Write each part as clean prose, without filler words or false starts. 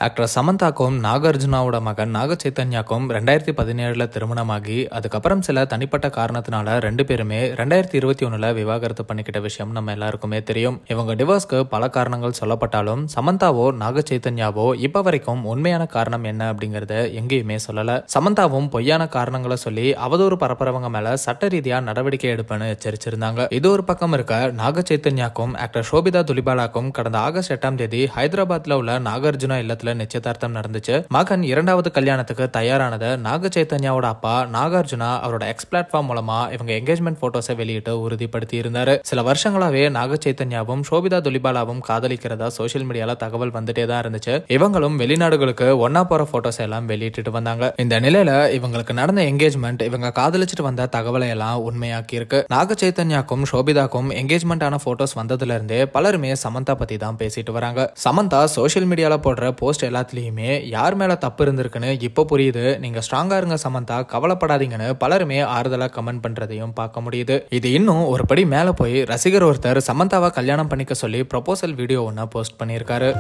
Actor சமந்தாக்கும் நாகார்ஜுனாவோட மகன் நாக சைத்தன்யாக்கும் 2017 திருமணமாகி அதுக்கப்புறம் சில தனிப்பட்ட காரணத்தினால ரெண்டு பேருமே 2021 விவாகரத்து பண்ணிக்கிட்ட விஷயம் நம்ம எல்லாருக்குமே தெரியும். இவங்க டிவோர்ஸ்க்கு பல காரணங்கள் சொல்லப்பட்டாலும் சமந்தாவோ நாக சைத்தன்யாவோ இப்ப வரைக்கும் உண்மையான காரணம் என்ன அப்படிங்கறத எங்கேயுமே சொல்லல. சமந்தாவும் பொய்யான காரணங்களை சொல்லி அவதூறு பரப்புறவங்க மேல சட்ட ரீதியா நடவடிக்கை எடுப்பேன்னு எச்சரிச்சிருந்தாங்க. இது ஒரு பக்கம் இருக்க, நாக சைத்தன்யாக்கும் ஆக்டர் ஷோபிதா துலிபாலாக்கும் கடந்த ஆகஸ்ட் 8ஆம் தேதி ஹைதராபாத்ல உள்ள நாகார்ஜுனா இல்லத்துல நிச்சயதார்த்தம் நடந்துச்சு. மகன் இரண்டாவது கல்யாணத்துக்கு தயாரானது நாக சைத்தன்யாவோட அப்பா நாகார்ஜுனா அவரோட எக்ஸ் பிளாட்ஃபார்ம் மூலமா இவங்க என்கேஜ்மெண்ட் போட்டோஸை வெளியிட்டு உறுதிப்படுத்தி இருந்தாரு. சில வருஷங்களாவே நாக சைத்தன்யாவும் ஷோபிதா துலிபாலாவும் காதலிக்கிறதா சோசியல் மீடியால தகவல் வந்துட்டே தான் இருந்துச்சு. இவங்களும் வெளிநாடுகளுக்கு ஒன்னா போற போட்டோஸ் எல்லாம் வெளியிட்டு வந்தாங்க. இந்த நிலையில இவங்களுக்கு நடந்த என்கேஜ்மெண்ட் இவங்க காதலிச்சுட்டு வந்த தகவலை எல்லாம் உண்மையாக்கி இருக்கு. நாக சைத்தன்யாக்கும் ஷோபிதாக்கும் என்கேஜ்மெண்ட் ஆன போட்டோஸ் வந்ததுல இருந்தே பலருமே சமந்தா பத்தி தான் பேசிட்டு வராங்க. சமந்தா சோசியல் மீடியால போடுற போஸ்ட் எல்லாத்துலயுமே யார் மேல தப்பு இருந்திருக்குன்னு இப்ப புரியுது, நீங்க ஸ்ட்ராங்கா இருங்க சமந்தா, கவலைப்படாதீங்கன்னு பலருமே ஆறுதலா கமெண்ட் பண்றதையும் பார்க்க முடியுது. இது இன்னும் ஒரு படி மேல போய் ரசிகர் ஒருத்தர் சமந்தாவை கல்யாணம் பண்ணிக்க சொல்லி ப்ரொபோசல் வீடியோ ஒன்னு போஸ்ட் பண்ணியிருக்காரு.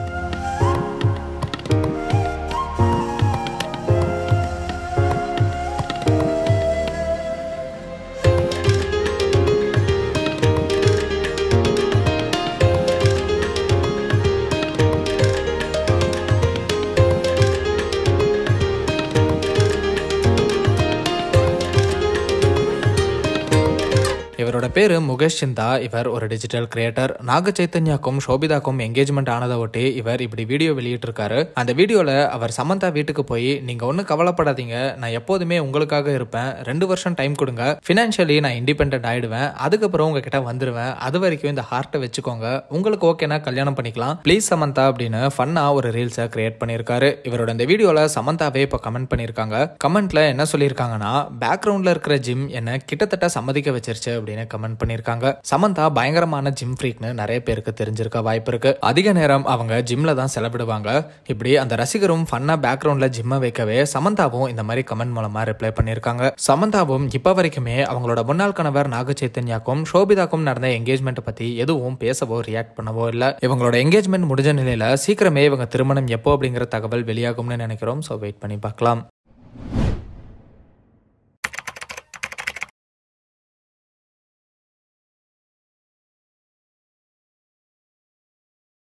இவரோட பேரு முகேஷ் சிந்தா. இவர் ஒரு டிஜிட்டல் கிரியேட்டர். நாக சைத்தன்யாக்கும் ஷோபிதாக்கும் என்கேஜ்மெண்ட் ஆனதை ஒட்டி இவர் இப்படி வீடியோ வெளியிட்டு இருக்காரு. அந்த வீடியோல அவர் சமந்தா வீட்டுக்கு போய், நீங்க ஒன்னும் கவலைப்படாதீங்க, நான் எப்போதுமே உங்களுக்காக இருப்பேன், 2 வருஷம் டைம் கொடுங்க, பினான்சியலி நான் இண்டிபெண்டன்ட் ஆயிடுவேன், அதுக்கப்புறம் உங்ககிட்ட வந்துருவேன், அது வரைக்கும் இந்த ஹார்ட்டை வச்சுக்கோங்க, உங்களுக்கு ஓகேனா கல்யாணம் பண்ணிக்கலாம், ப்ளீஸ் சமந்தா அப்படின்னு ஃபன்னா ஒரு ரீல்ஸை கிரியேட் பண்ணியிருக்காரு. இவரோட இந்த வீடியோல சமந்தாவே இப்போ கமெண்ட் பண்ணியிருக்காங்க. கமெண்ட்ல என்ன சொல்லியிருக்காங்கன்னா, பேக்ரவுண்ட்ல இருக்கிற ஜிம் என்ன கிட்டத்தட்ட சம்மதிக்க வச்சிருச்சு அப்படின்னு கமெண்ட் பண்ணிருக்காங்க. சமந்தா பயங்கரமான ஜிம் ஃப்ரீக்னு நிறைய பேருக்கு தெரிஞ்சிருக்க வாய்ப்பு இருக்கு. அதிக நேரம் அவங்க ஜிம்ல தான் செலவிடுவாங்க. இப்படி அந்த ரசிகரும் ஃபன்னா பேக்ரவுண்ட்ல ஜிம்ம வைக்கவே சமந்தாவும் இந்த மாதிரி கமெண்ட் மூலமா ரிப்ளை பண்ணிருக்காங்க. சமந்தாவும் இப்ப வரைக்குமே அவங்களோட முன்னாள் கணவர் நாக சைத்தன்யாக்கும் ஷோபிதாக்கும் நடந்த என்கேஜ்மெண்ட் பத்தி எதுவும் பேசவோ ரியாக்ட் பண்ணவோ இல்ல. இவங்களோட என்கேஜ்மெண்ட் முடிஞ்ச நிலையில சீக்கிரமே இவங்க திருமணம் எப்போ அப்படிங்கிற தகவல் வெளியாகும்னு நினைக்கிறோம். சோ வெயிட் பண்ணி பார்க்கலாம்.